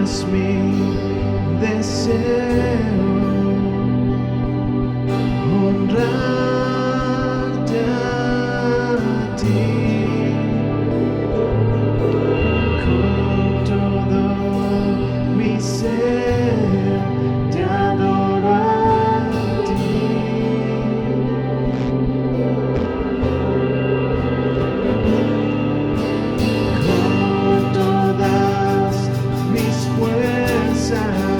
es mi deseo honrarte a ti con todo mi ser, te adoro a ti. Con todas mis fuerzas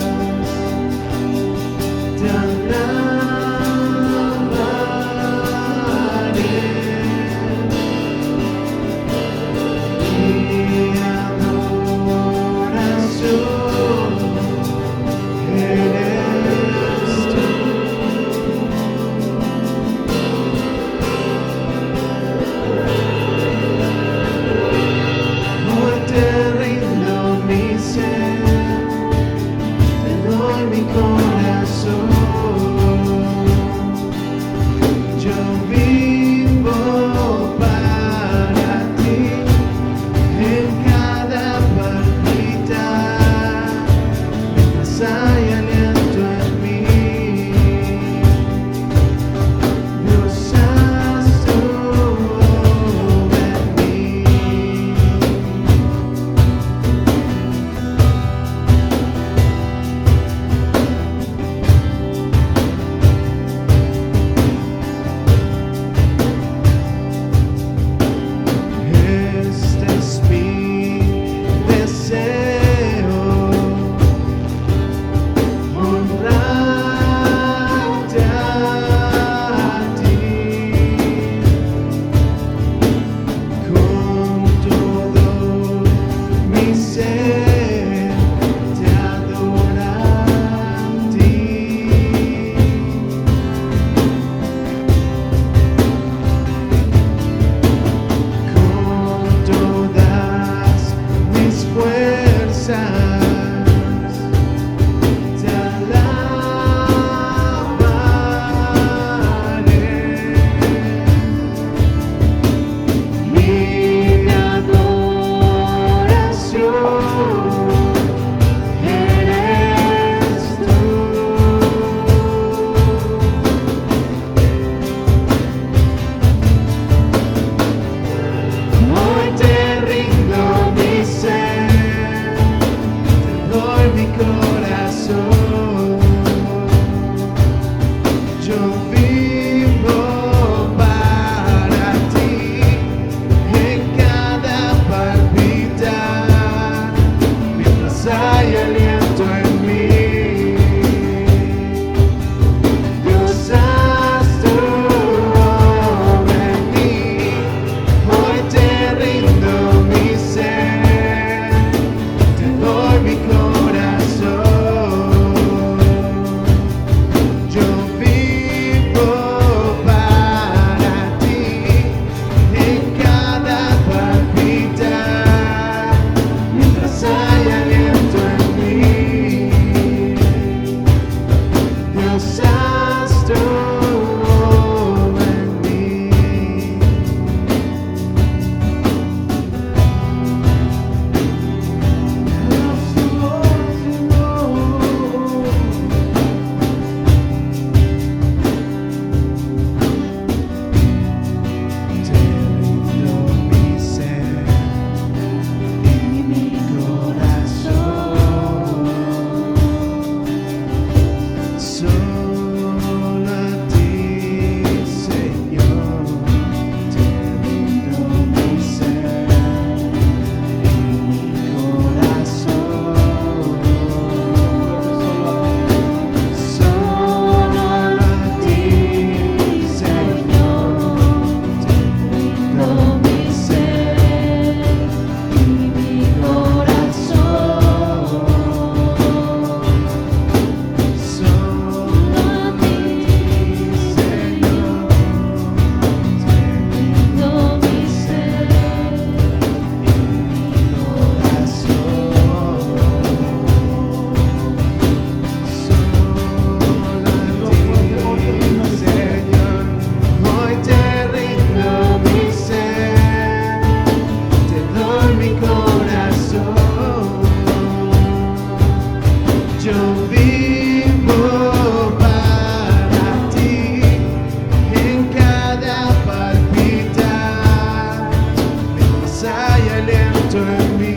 aliento en mí.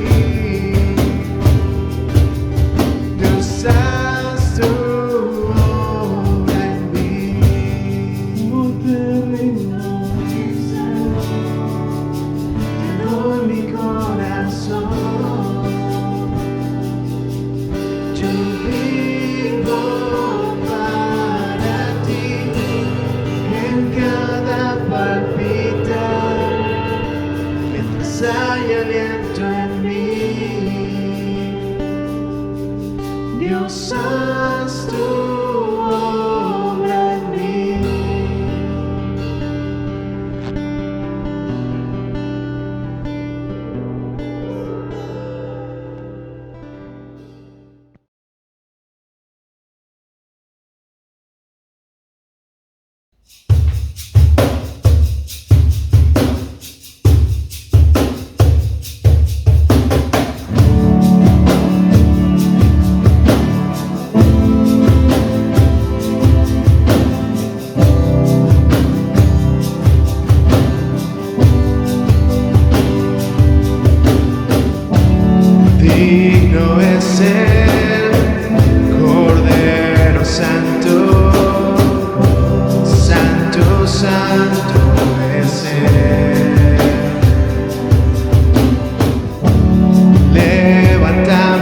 Dios, haz tu obra en mí. Oh, te rindo, te doy mi corazón. Yo vivo para ti en cada palpitar, mientras hay aliento en mí. Dios, haz tu obra en mí. Digno es el Cordero Santo, Santo, Santo es Él.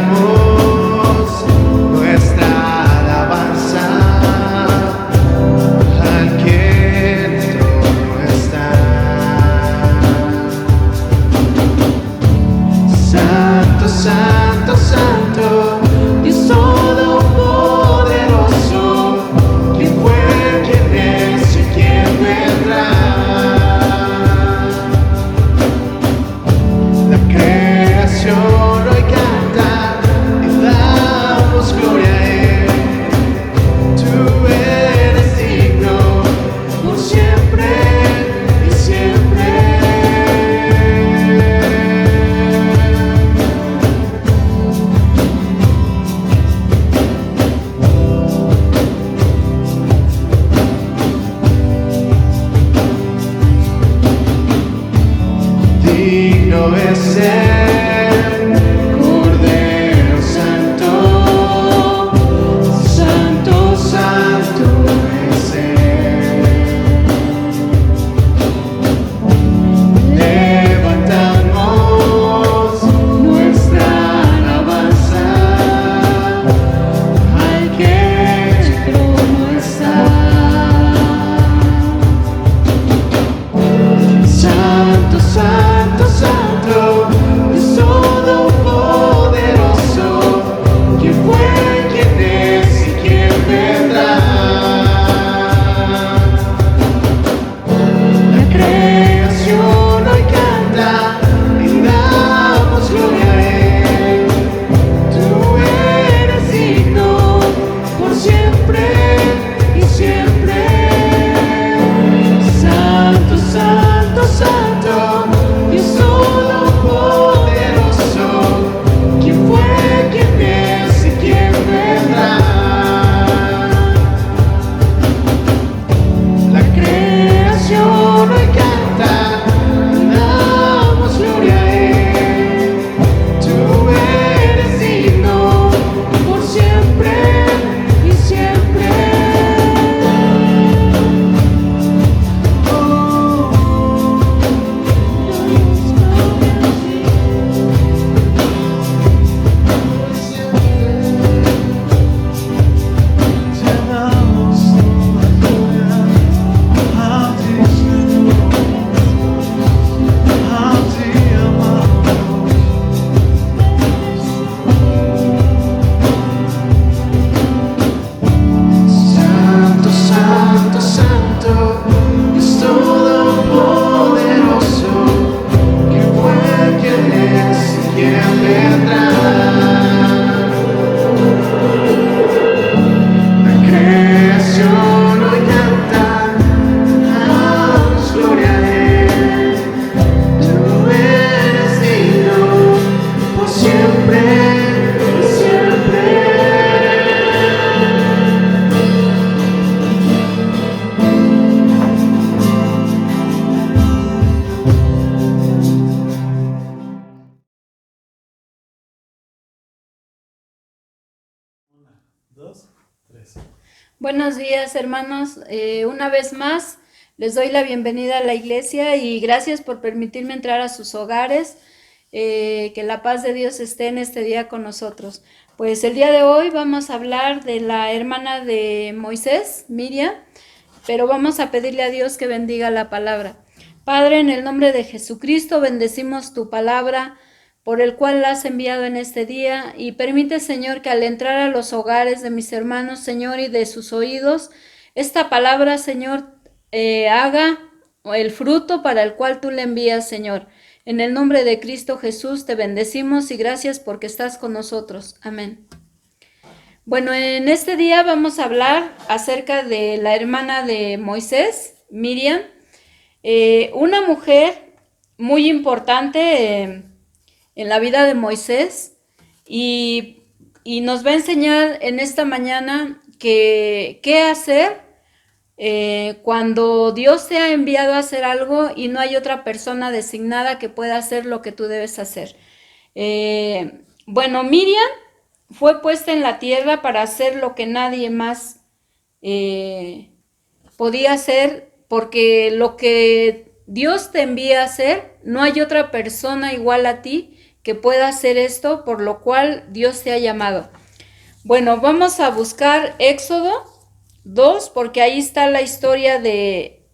Levantamos nuestra alabanza al que en el trono está. Santo, Santo, Santo, Dios Todopoderoso, ¿quién fue, quién es y quién vendrá? La creación hoy canta y damos gloria a Él. Tú eres digno por siempre y siempre. Digno es el Cordero Santo, Santo, Santo es Él. Levantamos nuestra alabanza al que en el trono está. Santo, Santo, Santo, Dios Todopoderoso, ¿quién fue, quién es y quién vendrá? La creación hoy canta y damos gloria a Él. Tú eres digno por siempre y siempre. Santo, Santo, Santo, Dios Todopoderoso, ¿quién fue, quién es y quién vendrá? La creación hoy canta y damos gloria a Él. Tú eres digno por siempre y siempre. Te damos toda gloria a ti, Señor, a ti amamos. Santo, Santo, Santo, Dios Todopoderoso, ¿quién fue, quién es y quién vendrá? La creación hoy canta, damos gloria a Él. Tú eres digno por siempre y siempre. 2, 3. Buenos días, hermanos. Una vez más les doy la bienvenida a la iglesia y gracias por permitirme entrar a sus hogares. Que la paz de Dios esté en este día con nosotros. Pues el día de hoy vamos a hablar de la hermana de Moisés, Miriam, pero vamos a pedirle a Dios que bendiga la palabra. Padre, en el nombre de Jesucristo, bendecimos tu palabra por el cual la has enviado en este día, y permite, Señor, que al entrar a los hogares de mis hermanos, Señor, y de sus oídos, esta palabra, Señor, haga el fruto para el cual tú le envías, Señor. En el nombre de Cristo Jesús te bendecimos y gracias porque estás con nosotros. Amén. Bueno, en este día vamos a hablar acerca de la hermana de Moisés, Miriam, una mujer muy importante en la vida de Moisés, y nos va a enseñar en esta mañana qué hacer cuando Dios te ha enviado a hacer algo y no hay otra persona designada que pueda hacer lo que tú debes hacer. Bueno, Miriam fue puesta en la tierra para hacer lo que nadie más podía hacer, porque lo que Dios te envía a hacer, no hay otra persona igual a ti que pueda hacer esto, por lo cual Dios te ha llamado. Bueno, vamos a buscar Éxodo 2, porque ahí está la historia de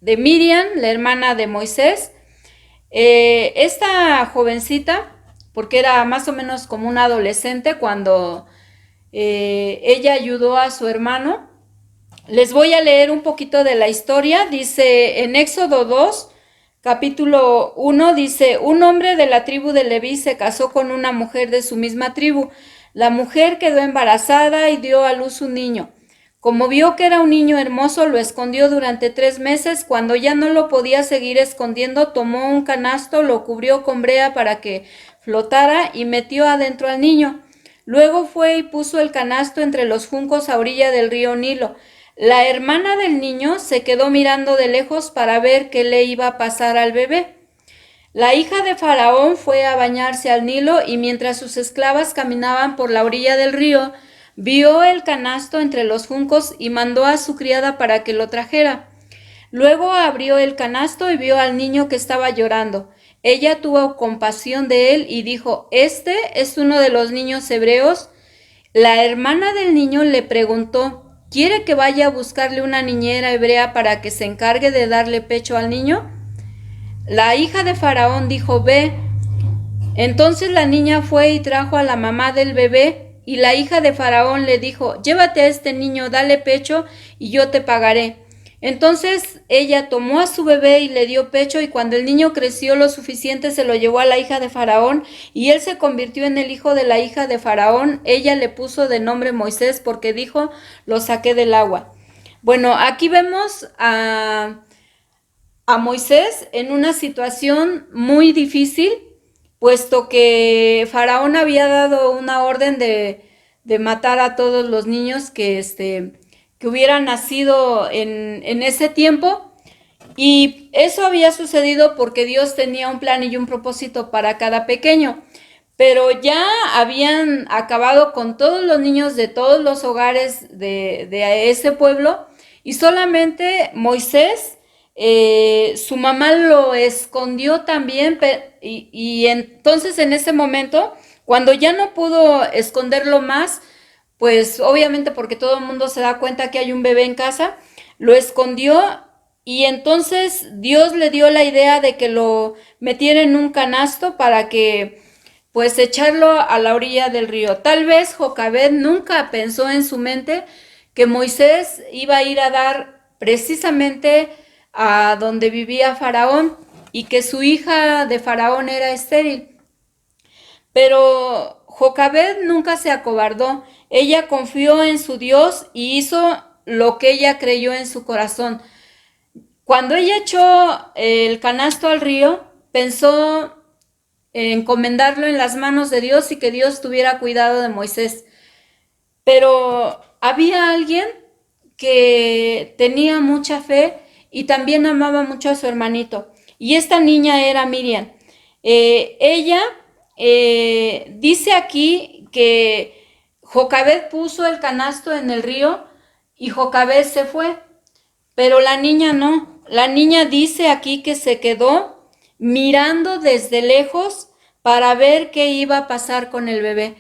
Miriam, la hermana de Moisés. Esta jovencita, porque era más o menos como una adolescente cuando ella ayudó a su hermano. Les voy a leer un poquito de la historia. Dice en Éxodo 2, capítulo 1, dice: un hombre de la tribu de Leví se casó con una mujer de su misma tribu. La mujer quedó embarazada y dio a luz un niño. Como vio que era un niño hermoso, lo escondió durante 3 meses. Cuando ya no lo podía seguir escondiendo, tomó un canasto, lo cubrió con brea para que flotara y metió adentro al niño. Luego fue y puso el canasto entre los juncos a orilla del río Nilo. La hermana del niño se quedó mirando de lejos para ver qué le iba a pasar al bebé. La hija de Faraón fue a bañarse al Nilo, y mientras sus esclavas caminaban por la orilla del río, vio el canasto entre los juncos y mandó a su criada para que lo trajera. Luego abrió el canasto y vio al niño que estaba llorando. Ella tuvo compasión de él y dijo: «Este es uno de los niños hebreos». La hermana del niño le preguntó: «¿Quiere que vaya a buscarle una niñera hebrea para que se encargue de darle pecho al niño?». La hija de Faraón dijo: «Ve». Entonces la niña fue y trajo a la mamá del bebé, y la hija de Faraón le dijo: «Llévate a este niño, dale pecho y yo te pagaré». Entonces ella tomó a su bebé y le dio pecho, y cuando el niño creció lo suficiente se lo llevó a la hija de Faraón, y él se convirtió en el hijo de la hija de Faraón. Ella le puso de nombre Moisés porque dijo: «Lo saqué del agua». Bueno, aquí vemos a Moisés en una situación muy difícil, puesto que Faraón había dado una orden de matar a todos los niños que hubieran nacido en ese tiempo, y eso había sucedido porque Dios tenía un plan y un propósito para cada pequeño. Pero ya habían acabado con todos los niños de todos los hogares de ese pueblo, y solamente Moisés, su mamá lo escondió también, y entonces en ese momento, cuando ya no pudo esconderlo más, pues obviamente porque todo el mundo se da cuenta que hay un bebé en casa, lo escondió, y entonces Dios le dio la idea de que lo metiera en un canasto para que pues echarlo a la orilla del río. Tal vez Jocabed nunca pensó en su mente que Moisés iba a ir a dar precisamente a donde vivía Faraón, y que su hija de Faraón era estéril. Pero Jocabed nunca se acobardó. Ella confió en su Dios y hizo lo que ella creyó en su corazón. Cuando ella echó el canasto al río, pensó encomendarlo en las manos de Dios y que Dios tuviera cuidado de Moisés. Pero había alguien que tenía mucha fe y también amaba mucho a su hermanito, y esta niña era Miriam. Ella dice aquí que Jocabed puso el canasto en el río y Jocabed se fue, pero la niña no. La niña dice aquí que se quedó mirando desde lejos para ver qué iba a pasar con el bebé.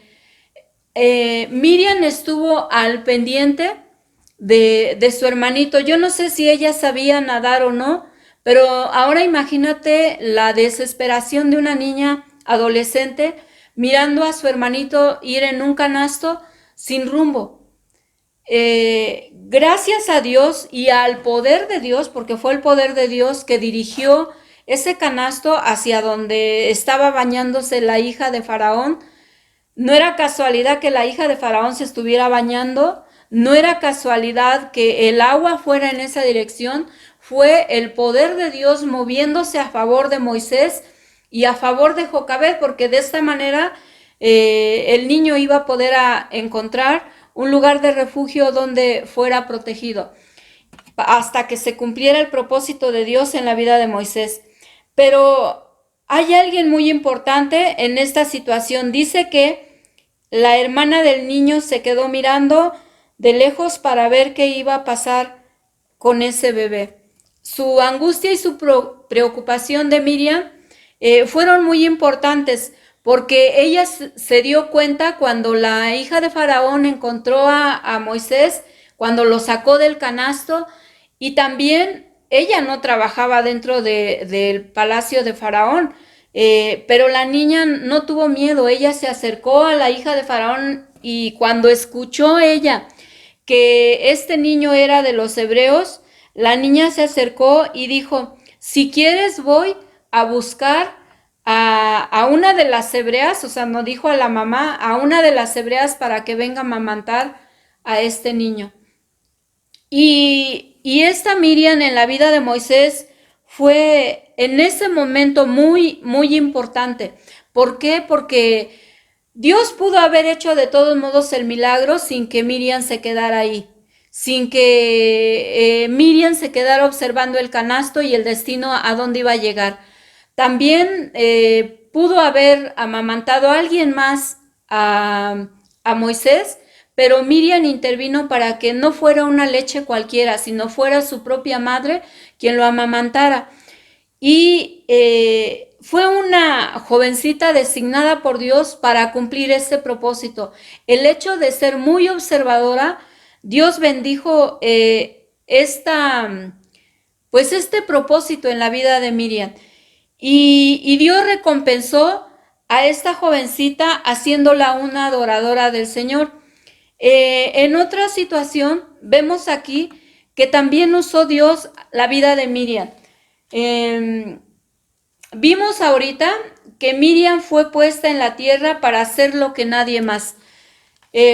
Miriam estuvo al pendiente de su hermanito. Yo no sé si ella sabía nadar o no, pero ahora imagínate la desesperación de una niña adolescente mirando a su hermanito ir en un canasto sin rumbo. Gracias a Dios y al poder de Dios, porque fue el poder de Dios que dirigió ese canasto hacia donde estaba bañándose la hija de Faraón. No era casualidad que la hija de Faraón se estuviera bañando, no era casualidad que el agua fuera en esa dirección, fue el poder de Dios moviéndose a favor de Moisés y a favor de Jocabed, porque de esta manera el niño iba a poder encontrar un lugar de refugio donde fuera protegido, hasta que se cumpliera el propósito de Dios en la vida de Moisés. Pero hay alguien muy importante en esta situación. Dice que la hermana del niño se quedó mirando de lejos para ver qué iba a pasar con ese bebé. Su angustia y su preocupación de Miriam fueron muy importantes, porque ella se dio cuenta cuando la hija de Faraón encontró a Moisés, cuando lo sacó del canasto, y también ella no trabajaba dentro del palacio de Faraón, pero la niña no tuvo miedo. Ella se acercó a la hija de Faraón y cuando escuchó ella que este niño era de los hebreos, la niña se acercó y dijo: si quieres voy a buscar a una de las hebreas, o sea, no dijo a la mamá, a una de las hebreas para que venga a amamantar a este niño. Y esta Miriam en la vida de Moisés fue en ese momento muy, muy importante. ¿Por qué? Porque Dios pudo haber hecho de todos modos el milagro sin que Miriam se quedara ahí, sin que Miriam se quedara observando el canasto y el destino a dónde iba a llegar. También pudo haber amamantado a alguien más a Moisés, pero Miriam intervino para que no fuera una leche cualquiera, sino fuera su propia madre quien lo amamantara. Y fue una jovencita designada por Dios para cumplir este propósito. El hecho de ser muy observadora, Dios bendijo este propósito en la vida de Miriam. Y Dios recompensó a esta jovencita haciéndola una adoradora del Señor. En otra situación, vemos aquí que también usó Dios la vida de Miriam. Vimos ahorita que Miriam fue puesta en la tierra para hacer lo que nadie más.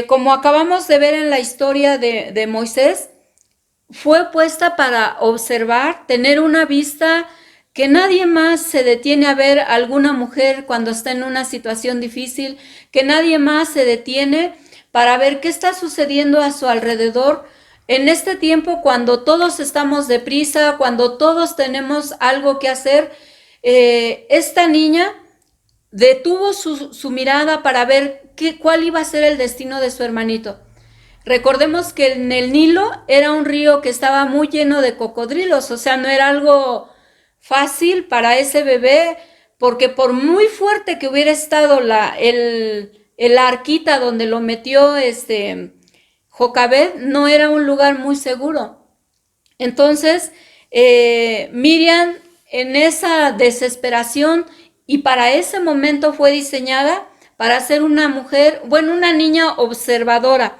Como acabamos de ver en la historia de Moisés, fue puesta para observar, tener una vista que nadie más se detiene a ver a alguna mujer cuando está en una situación difícil, que nadie más se detiene para ver qué está sucediendo a su alrededor. En este tiempo, cuando todos estamos deprisa, cuando todos tenemos algo que hacer, esta niña detuvo su mirada para ver cuál iba a ser el destino de su hermanito. Recordemos que en el Nilo era un río que estaba muy lleno de cocodrilos, o sea, no era algo fácil para ese bebé, porque por muy fuerte que hubiera estado el arquita donde lo metió Jocabed, no era un lugar muy seguro. Entonces, Miriam, en esa desesperación y para ese momento fue diseñada para ser una mujer, bueno, una niña observadora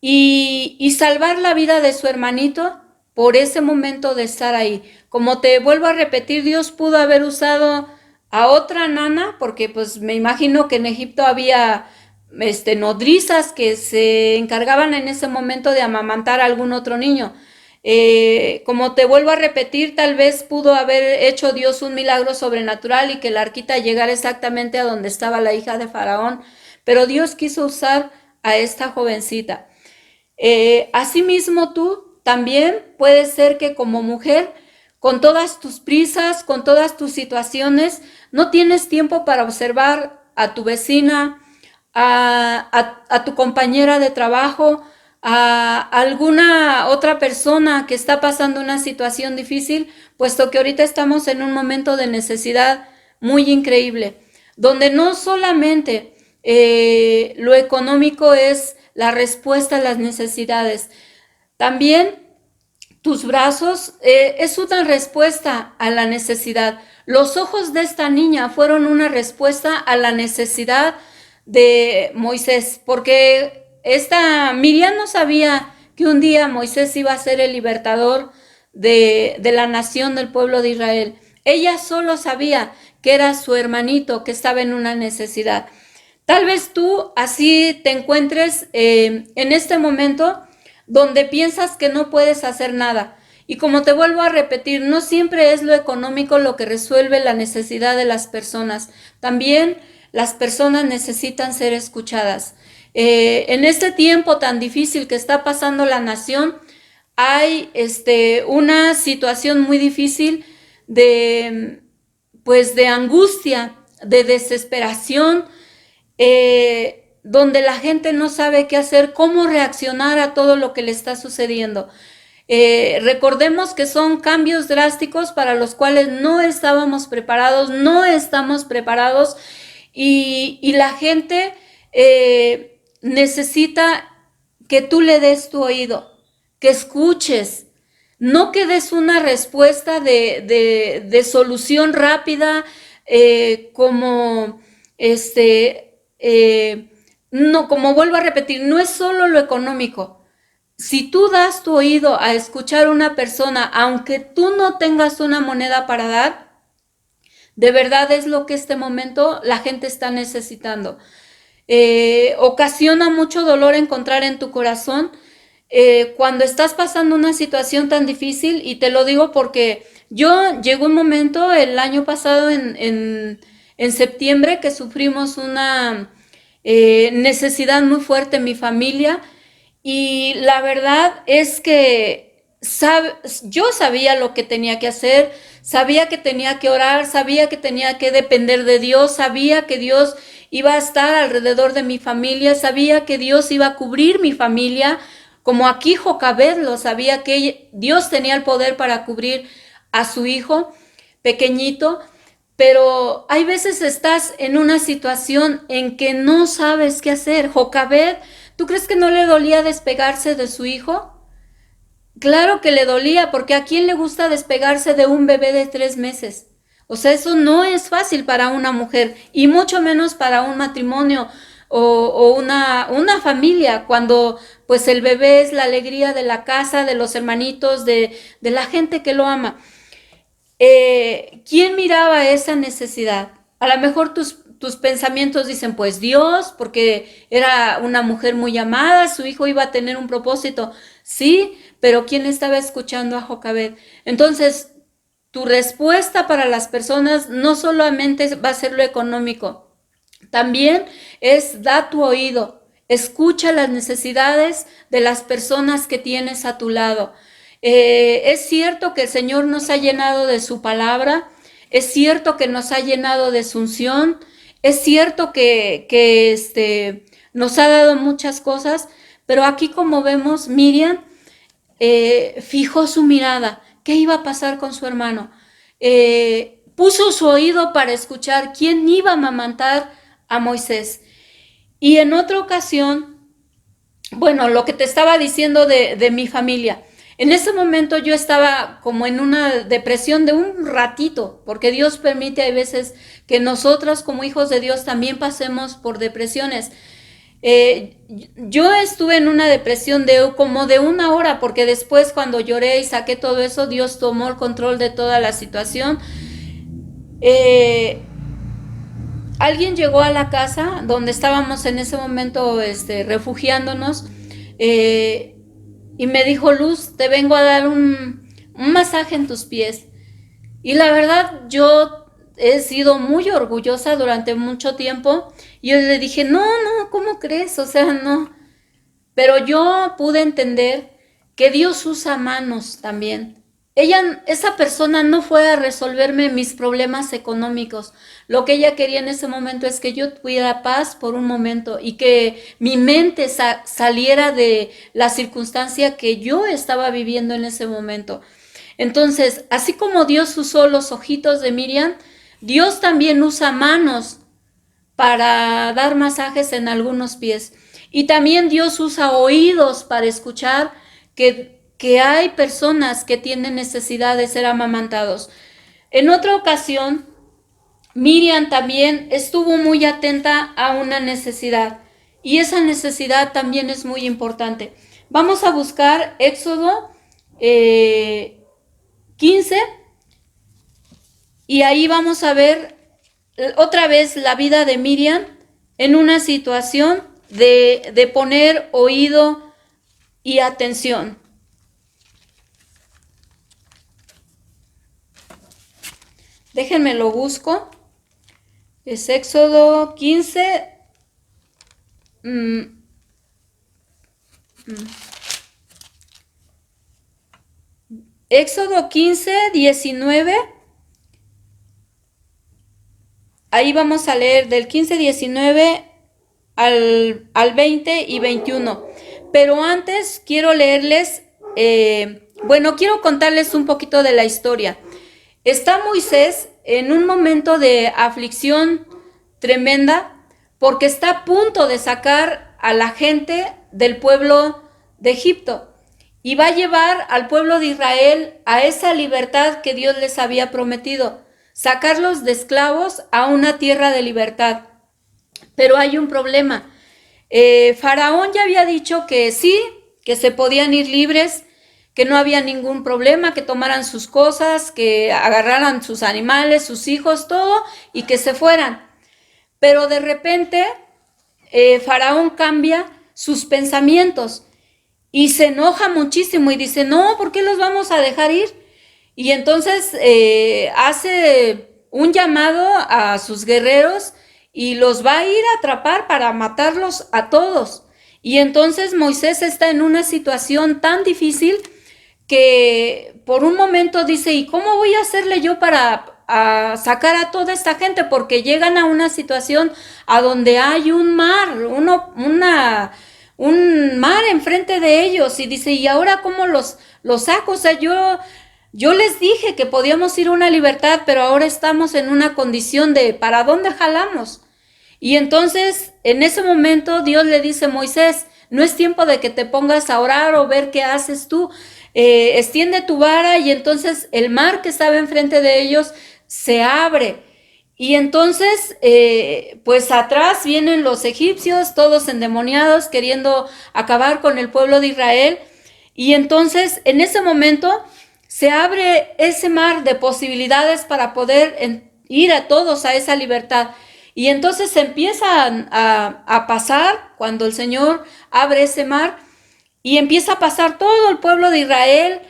y salvar la vida de su hermanito por ese momento de estar ahí. Como te vuelvo a repetir, Dios pudo haber usado a otra nana, porque pues me imagino que en Egipto había nodrizas que se encargaban en ese momento de amamantar a algún otro niño. Como te vuelvo a repetir, tal vez pudo haber hecho Dios un milagro sobrenatural y que la arquita llegara exactamente a donde estaba la hija de Faraón, pero Dios quiso usar a esta jovencita. Asimismo tú también puede ser que como mujer, con todas tus prisas, con todas tus situaciones, no tienes tiempo para observar a tu vecina, a tu compañera de trabajo, a alguna otra persona que está pasando una situación difícil, puesto que ahorita estamos en un momento de necesidad muy increíble, donde no solamente lo económico es la respuesta a las necesidades, también tus brazos es una respuesta a la necesidad. Los ojos de esta niña fueron una respuesta a la necesidad de Moisés, porque esta Miriam no sabía que un día Moisés iba a ser el libertador de la nación del pueblo de Israel. Ella solo sabía que era su hermanito que estaba en una necesidad. Tal vez tú así te encuentres en este momento donde piensas que no puedes hacer nada. Y como te vuelvo a repetir, no siempre es lo económico lo que resuelve la necesidad de las personas. También las personas necesitan ser escuchadas. En este tiempo tan difícil que está pasando la nación, hay una situación muy difícil de angustia, de desesperación, donde la gente no sabe qué hacer, cómo reaccionar a todo lo que le está sucediendo. Recordemos que son cambios drásticos para los cuales no estábamos preparados, no estamos preparados y la gente necesita que tú le des tu oído, que escuches, no que des una respuesta de solución rápida como no, como vuelvo a repetir, no es solo lo económico. Si tú das tu oído a escuchar a una persona, aunque tú no tengas una moneda para dar, de verdad es lo que este momento la gente está necesitando. Ocasiona mucho dolor encontrar en tu corazón cuando estás pasando una situación tan difícil, y te lo digo porque yo llegó un momento el año pasado en septiembre que sufrimos una necesidad muy fuerte en mi familia, y la verdad es que yo sabía lo que tenía que hacer, sabía que tenía que orar, sabía que tenía que depender de Dios, sabía que Dios iba a estar alrededor de mi familia, sabía que Dios iba a cubrir mi familia, como aquí Jocabed lo sabía, que Dios tenía el poder para cubrir a su hijo pequeñito. Pero hay veces estás en una situación en que no sabes qué hacer. Jocabed, ¿tú crees que no le dolía despegarse de su hijo? Claro que le dolía, porque ¿a quién le gusta despegarse de un bebé de 3 meses? O sea, eso no es fácil para una mujer, y mucho menos para un matrimonio o una familia, cuando pues el bebé es la alegría de la casa, de los hermanitos, de la gente que lo ama. ¿Quién miraba esa necesidad? A lo mejor tus pensamientos dicen, pues Dios, porque era una mujer muy amada, su hijo iba a tener un propósito. Sí, pero ¿quién estaba escuchando a Jocabed? Entonces, tu respuesta para las personas no solamente va a ser lo económico, también es da tu oído, escucha las necesidades de las personas que tienes a tu lado. Es cierto que el Señor nos ha llenado de su palabra, es cierto que nos ha llenado de su unción, es cierto que nos ha dado muchas cosas, pero aquí como vemos, Miriam fijó su mirada. ¿Qué iba a pasar con su hermano? Puso su oído para escuchar quién iba a amamantar a Moisés. Y en otra ocasión, bueno, lo que te estaba diciendo de mi familia, en ese momento yo estaba como en una depresión de un ratito, porque Dios permite a veces que nosotros como hijos de Dios también pasemos por depresiones. Yo estuve en una depresión como de 1 hora, porque después cuando lloré y saqué todo eso, Dios tomó el control de toda la situación. Alguien llegó a la casa donde estábamos en ese momento refugiándonos, y me dijo, Luz, te vengo a dar un masaje en tus pies. Y la verdad, yo he sido muy orgullosa durante mucho tiempo. Y yo le dije, no, ¿cómo crees? O sea, no. Pero yo pude entender que Dios usa manos también. esa persona no fue a resolverme mis problemas económicos. Lo que ella quería en ese momento es que yo tuviera paz por un momento y que mi mente saliera de la circunstancia que yo estaba viviendo en ese momento. Entonces, así como Dios usó los ojitos de Miriam, Dios también usa manos para dar masajes en algunos pies. Y también Dios usa oídos para escuchar que hay personas que tienen necesidad de ser amamantados. En otra ocasión, Miriam también estuvo muy atenta a una necesidad y esa necesidad también es muy importante. Vamos a buscar Éxodo 15 y ahí vamos a ver otra vez la vida de Miriam en una situación de poner oído y atención. Déjenme lo busco. Es Éxodo 15. Éxodo 15, 19. Ahí vamos a leer del 15, 19 al 20 y 21. Pero antes quiero leerles, quiero contarles un poquito de la historia. Está Moisés en un momento de aflicción tremenda porque está a punto de sacar a la gente del pueblo de Egipto y va a llevar al pueblo de Israel a esa libertad que Dios les había prometido, sacarlos de esclavos a una tierra de libertad. Pero hay un problema. Faraón ya había dicho que sí, que se podían ir libres, que no había ningún problema, que tomaran sus cosas, que agarraran sus animales, sus hijos, todo, y que se fueran. Pero de repente Faraón cambia sus pensamientos y se enoja muchísimo y dice, no, ¿por qué los vamos a dejar ir? Y entonces hace un llamado a sus guerreros y los va a ir a atrapar para matarlos a todos. Y entonces Moisés está en una situación tan difícil que por un momento dice, ¿y cómo voy a hacerle yo para sacar a toda esta gente? Porque llegan a una situación a donde hay un mar, un mar enfrente de ellos y dice, ¿y ahora cómo los saco? O sea, yo les dije que podíamos ir a una libertad, pero ahora estamos en una condición de ¿para dónde jalamos? Y entonces, en ese momento, Dios le dice, Moisés, no es tiempo de que te pongas a orar o ver qué haces tú. Extiende tu vara y entonces el mar que estaba enfrente de ellos se abre. Y entonces, pues atrás vienen los egipcios, todos endemoniados, queriendo acabar con el pueblo de Israel. Y entonces, en ese momento, se abre ese mar de posibilidades para poder ir a todos a esa libertad. Y entonces se empiezan a pasar, cuando el Señor abre ese mar, y empieza a pasar todo el pueblo de Israel,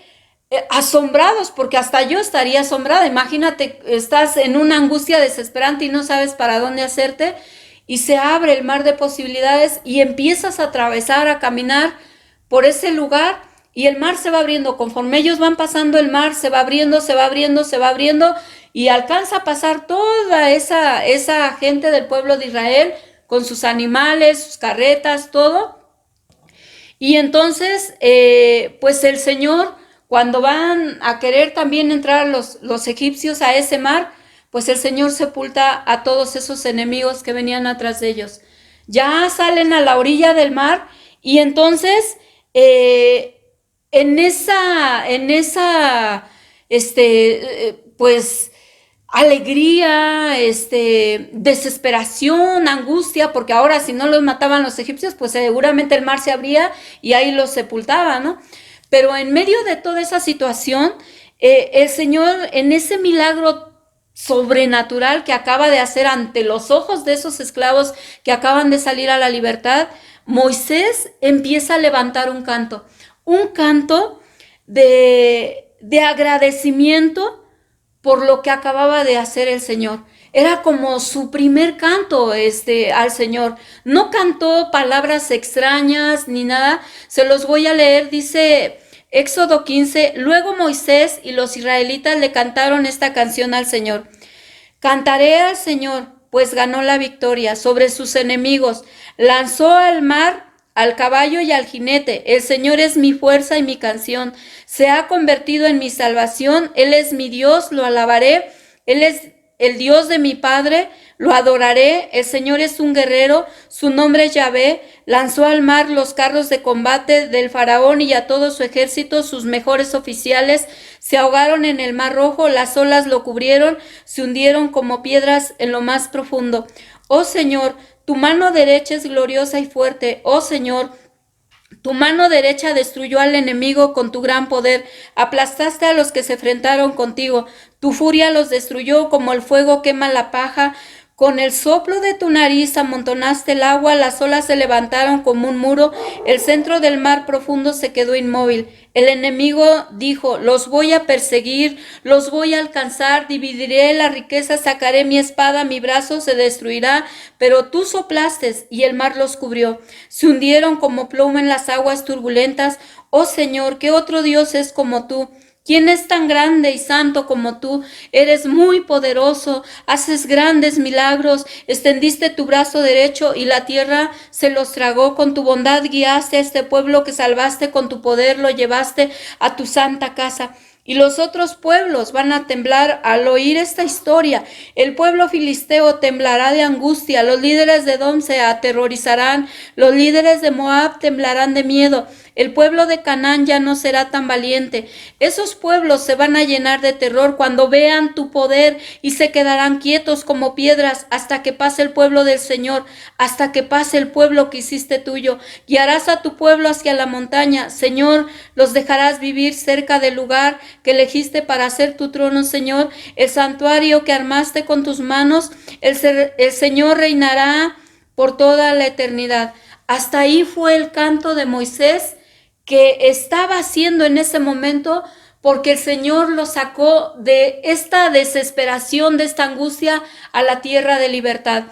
asombrados, porque hasta yo estaría asombrada. Imagínate, estás en una angustia desesperante y no sabes para dónde hacerte, y se abre el mar de posibilidades y empiezas a atravesar, a caminar por ese lugar, y el mar se va abriendo. Conforme ellos van pasando, el mar se va abriendo, se va abriendo, se va abriendo, y alcanza a pasar toda esa gente del pueblo de Israel con sus animales, sus carretas, todo. Y entonces, pues el Señor, cuando van a querer también entrar los egipcios a ese mar, pues el Señor sepulta a todos esos enemigos que venían atrás de ellos. Ya salen a la orilla del mar y entonces en esa pues alegría, desesperación, angustia, porque ahora si no los mataban los egipcios, pues seguramente el mar se abría y ahí los sepultaba, ¿no? Pero en medio de toda esa situación, el Señor, en ese milagro sobrenatural que acaba de hacer ante los ojos de esos esclavos que acaban de salir a la libertad, Moisés empieza a levantar un canto de agradecimiento por lo que acababa de hacer el Señor. Era como su primer canto al Señor. No cantó palabras extrañas ni nada. Se los voy a leer. Dice Éxodo 15, luego Moisés y los israelitas le cantaron esta canción al Señor. Cantaré al Señor, pues ganó la victoria sobre sus enemigos, lanzó al mar al caballo y al jinete. El Señor es mi fuerza y mi canción, se ha convertido en mi salvación. Él es mi Dios, lo alabaré. Él es el Dios de mi Padre, lo adoraré. El Señor es un guerrero, su nombre es Yahvé. Lanzó al mar los carros de combate del faraón y a todo su ejército. Sus mejores oficiales se ahogaron en el mar rojo, las olas lo cubrieron, se hundieron como piedras en lo más profundo. Oh Señor, tu mano derecha es gloriosa y fuerte. Oh Señor, tu mano derecha destruyó al enemigo con tu gran poder, aplastaste a los que se enfrentaron contigo, tu furia los destruyó como el fuego quema la paja. Con el soplo de tu nariz amontonaste el agua, las olas se levantaron como un muro, el centro del mar profundo se quedó inmóvil. El enemigo dijo, los voy a perseguir, los voy a alcanzar, dividiré la riqueza, sacaré mi espada, mi brazo se destruirá, pero tú soplaste y el mar los cubrió. Se hundieron como plomo en las aguas turbulentas. Oh Señor, ¿qué otro Dios es como tú? ¿Quién es tan grande y santo como tú? Eres muy poderoso, haces grandes milagros, extendiste tu brazo derecho y la tierra se los tragó. Con tu bondad guiaste a este pueblo que salvaste, con tu poder lo llevaste a tu santa casa. Y los otros pueblos van a temblar al oír esta historia. El pueblo filisteo temblará de angustia, los líderes de Edom se aterrorizarán, los líderes de Moab temblarán de miedo. El pueblo de Canaán ya no será tan valiente. Esos pueblos se van a llenar de terror cuando vean tu poder y se quedarán quietos como piedras hasta que pase el pueblo del Señor, hasta que pase el pueblo que hiciste tuyo. Guiarás a tu pueblo hacia la montaña. Señor, los dejarás vivir cerca del lugar que elegiste para hacer tu trono, Señor, el santuario que armaste con tus manos. El Señor reinará por toda la eternidad. Hasta ahí fue el canto de Moisés que estaba haciendo en ese momento, porque el Señor lo sacó de esta desesperación, de esta angustia, a la tierra de libertad.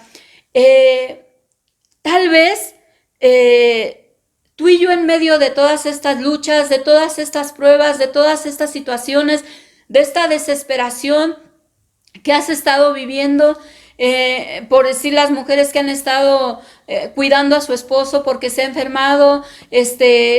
Tal vez tú y yo en medio de todas estas luchas, de todas estas pruebas, de todas estas situaciones, de esta desesperación que has estado viviendo, por decir las mujeres que han estado cuidando a su esposo porque se ha enfermado,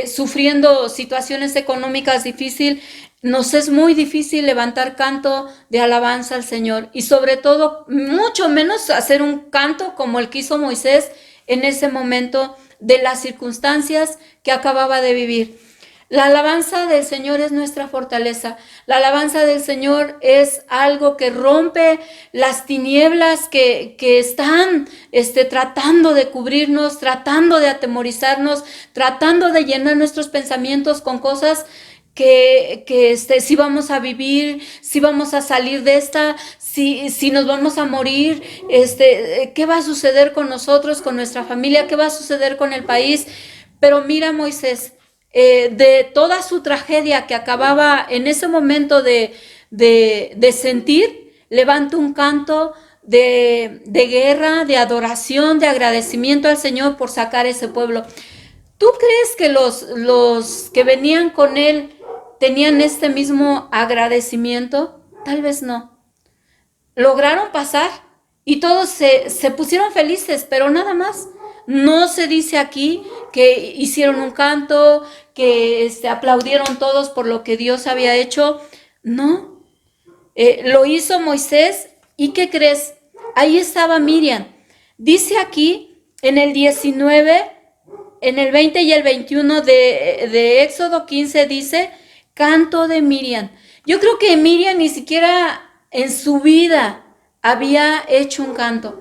sufriendo situaciones económicas difíciles, nos es muy difícil levantar canto de alabanza al Señor y sobre todo mucho menos hacer un canto como el que hizo Moisés en ese momento de las circunstancias que acababa de vivir. La alabanza del Señor es nuestra fortaleza. La alabanza del Señor es algo que rompe las tinieblas que están tratando de cubrirnos, tratando de atemorizarnos, tratando de llenar nuestros pensamientos con cosas que si vamos a vivir, si vamos a salir de esta, si nos vamos a morir, qué va a suceder con nosotros, con nuestra familia, qué va a suceder con el país. Pero mira, Moisés, de toda su tragedia que acababa en ese momento de sentir, levanta un canto de guerra, de adoración, de agradecimiento al Señor por sacar ese pueblo. ¿Tú crees que los que venían con él tenían este mismo agradecimiento? Tal vez no. Lograron pasar y todos se pusieron felices, pero nada más. No se dice aquí que hicieron un canto, que aplaudieron todos por lo que Dios había hecho. No, lo hizo Moisés. ¿Y qué crees? Ahí estaba Miriam. Dice aquí en el 19, en el 20 y el 21 de Éxodo 15 dice, canto de Miriam. Yo creo que Miriam ni siquiera en su vida había hecho un canto.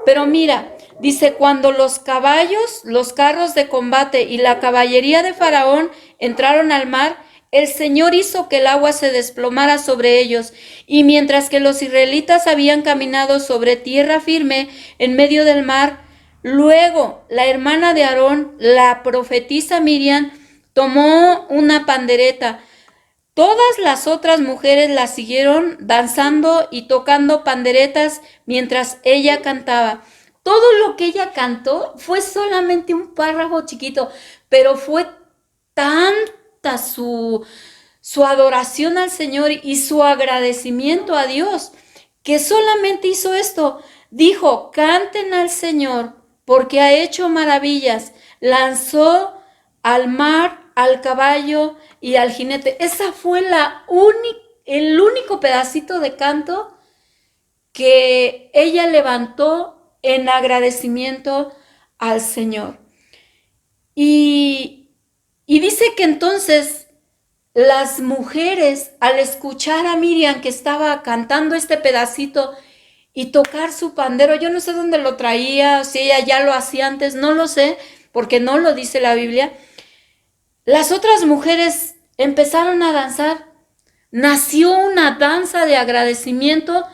Pero mira, dice, cuando los caballos, los carros de combate y la caballería de Faraón entraron al mar, el Señor hizo que el agua se desplomara sobre ellos. Y mientras que los israelitas habían caminado sobre tierra firme en medio del mar, luego la hermana de Aarón, la profetisa Miriam, tomó una pandereta. Todas las otras mujeres la siguieron danzando y tocando panderetas mientras ella cantaba. Todo lo que ella cantó fue solamente un párrafo chiquito, pero fue tan tanta su adoración al Señor y su agradecimiento a Dios, que solamente hizo esto. Dijo, canten al Señor porque ha hecho maravillas. Lanzó al mar, al caballo y al jinete. Esa fue el único pedacito de canto que ella levantó en agradecimiento al Señor. Y dice que entonces las mujeres, al escuchar a Miriam que estaba cantando este pedacito y tocar su pandero, yo no sé dónde lo traía, si ella ya lo hacía antes, no lo sé, porque no lo dice la Biblia. Las otras mujeres empezaron a danzar. Nació una danza de agradecimiento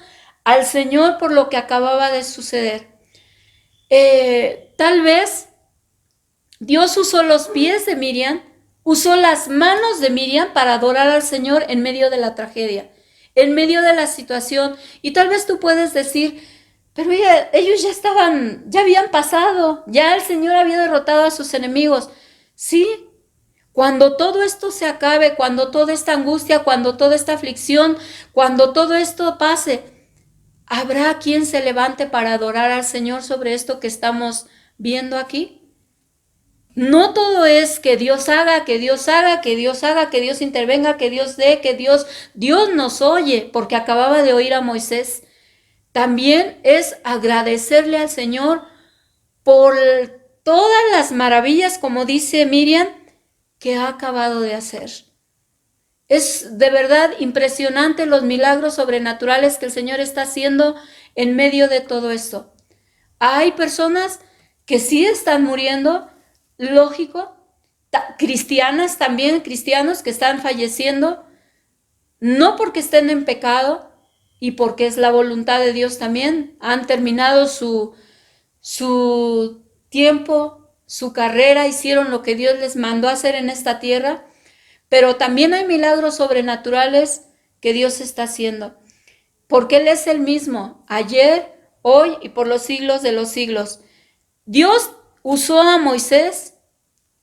al Señor por lo que acababa de suceder. Tal vez Dios usó los pies de Miriam, usó las manos de Miriam para adorar al Señor en medio de la tragedia, en medio de la situación. Y tal vez tú puedes decir, pero ellos ya habían pasado, ya el Señor había derrotado a sus enemigos. Sí, cuando todo esto se acabe, cuando toda esta angustia, cuando toda esta aflicción, cuando todo esto pase, ¿habrá quien se levante para adorar al Señor sobre esto que estamos viendo aquí? No todo es que Dios haga, que Dios haga, que Dios haga, que Dios intervenga, que Dios dé, que Dios nos oye, porque acababa de oír a Moisés. También es agradecerle al Señor por todas las maravillas, como dice Miriam, que ha acabado de hacer. Es de verdad impresionante los milagros sobrenaturales que el Señor está haciendo en medio de todo esto. Hay personas que sí están muriendo, lógico, cristianas también, cristianos que están falleciendo, no porque estén en pecado y porque es la voluntad de Dios también, han terminado su tiempo, su carrera, hicieron lo que Dios les mandó a hacer en esta tierra, pero también hay milagros sobrenaturales que Dios está haciendo, porque Él es el mismo, ayer, hoy y por los siglos de los siglos. Dios usó a Moisés,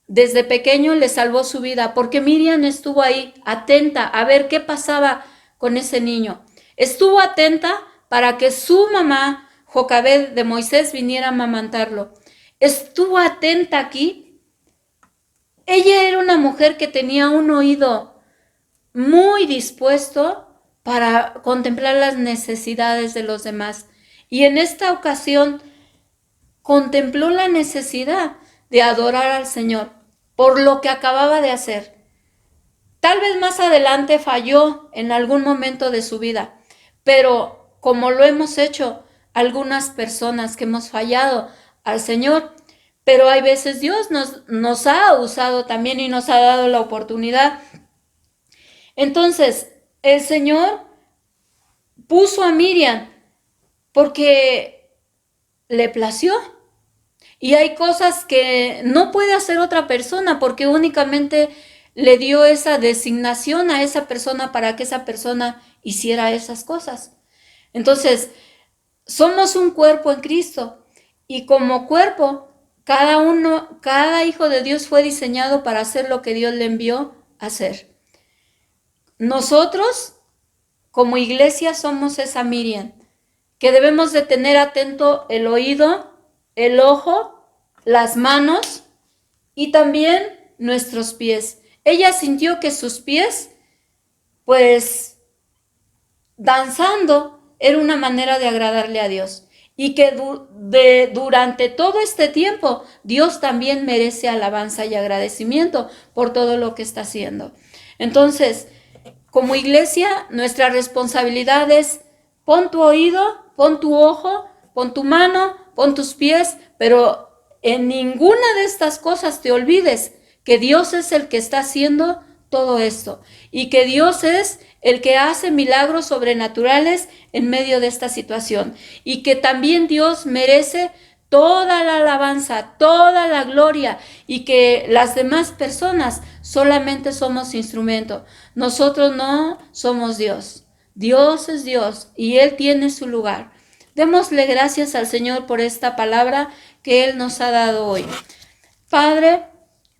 desde pequeño le salvó su vida, porque Miriam estuvo ahí, atenta a ver qué pasaba con ese niño. Estuvo atenta para que su mamá, Jocabed de Moisés, viniera a amamantarlo. Estuvo atenta aquí. Ella era una mujer que tenía un oído muy dispuesto para contemplar las necesidades de los demás. Y en esta ocasión contempló la necesidad de adorar al Señor por lo que acababa de hacer. Tal vez más adelante falló en algún momento de su vida, pero como lo hemos hecho algunas personas que hemos fallado al Señor, pero hay veces Dios nos ha usado también y nos ha dado la oportunidad. Entonces, el Señor puso a Miriam porque le plació. Y hay cosas que no puede hacer otra persona porque únicamente le dio esa designación a esa persona para que esa persona hiciera esas cosas. Entonces, somos un cuerpo en Cristo y como cuerpo, cada hijo de Dios fue diseñado para hacer lo que Dios le envió a hacer. Nosotros, como iglesia, somos esa Miriam, que debemos de tener atento el oído, el ojo, las manos y también nuestros pies. Ella sintió que sus pies, pues, danzando era una manera de agradarle a Dios. Y que durante todo este tiempo Dios también merece alabanza y agradecimiento por todo lo que está haciendo. Entonces, como iglesia, nuestra responsabilidad es pon tu oído, pon tu ojo, pon tu mano, pon tus pies, pero en ninguna de estas cosas te olvides que Dios es el que está haciendo todo esto y que Dios es el que hace milagros sobrenaturales en medio de esta situación y que también Dios merece toda la alabanza, toda la gloria y que las demás personas solamente somos instrumento. Nosotros no somos Dios. Dios es Dios y Él tiene su lugar. Démosle gracias al Señor por esta palabra que Él nos ha dado hoy. Padre,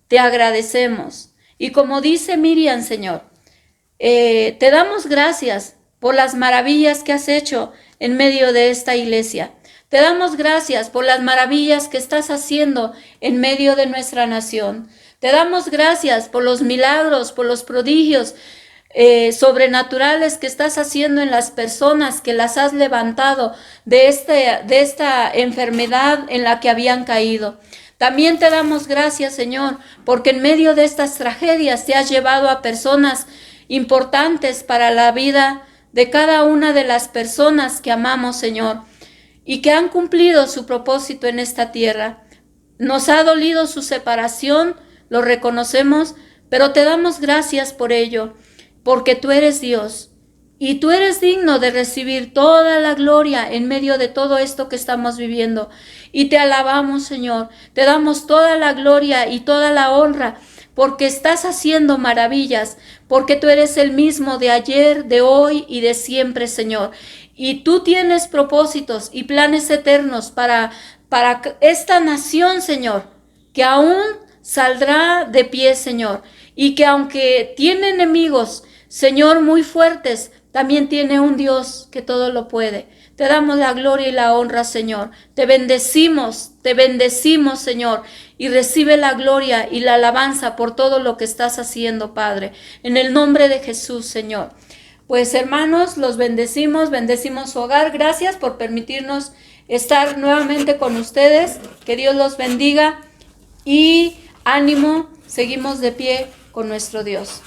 te agradecemos Y como dice Miriam, Señor, te damos gracias por las maravillas que has hecho en medio de esta iglesia. Te damos gracias por las maravillas que estás haciendo en medio de nuestra nación. Te damos gracias por los milagros, por los prodigios sobrenaturales que estás haciendo en las personas, que las has levantado de esta enfermedad en la que habían caído. También te damos gracias, Señor, porque en medio de estas tragedias te has llevado a personas importantes para la vida de cada una de las personas que amamos, Señor, y que han cumplido su propósito en esta tierra. Nos ha dolido su separación, lo reconocemos, pero te damos gracias por ello, porque tú eres Dios y tú eres digno de recibir toda la gloria en medio de todo esto que estamos viviendo. Y te alabamos, Señor, te damos toda la gloria y toda la honra, porque estás haciendo maravillas, porque tú eres el mismo de ayer, de hoy y de siempre, Señor. Y tú tienes propósitos y planes eternos para esta nación, Señor, que aún saldrá de pie, Señor, y que aunque tiene enemigos, Señor, muy fuertes, también tiene un Dios que todo lo puede. Te damos la gloria y la honra, Señor. Te bendecimos, Señor, y recibe la gloria y la alabanza por todo lo que estás haciendo, Padre. En el nombre de Jesús, Señor. Pues, hermanos, los bendecimos su hogar. Gracias por permitirnos estar nuevamente con ustedes. Que Dios los bendiga y ánimo, seguimos de pie con nuestro Dios.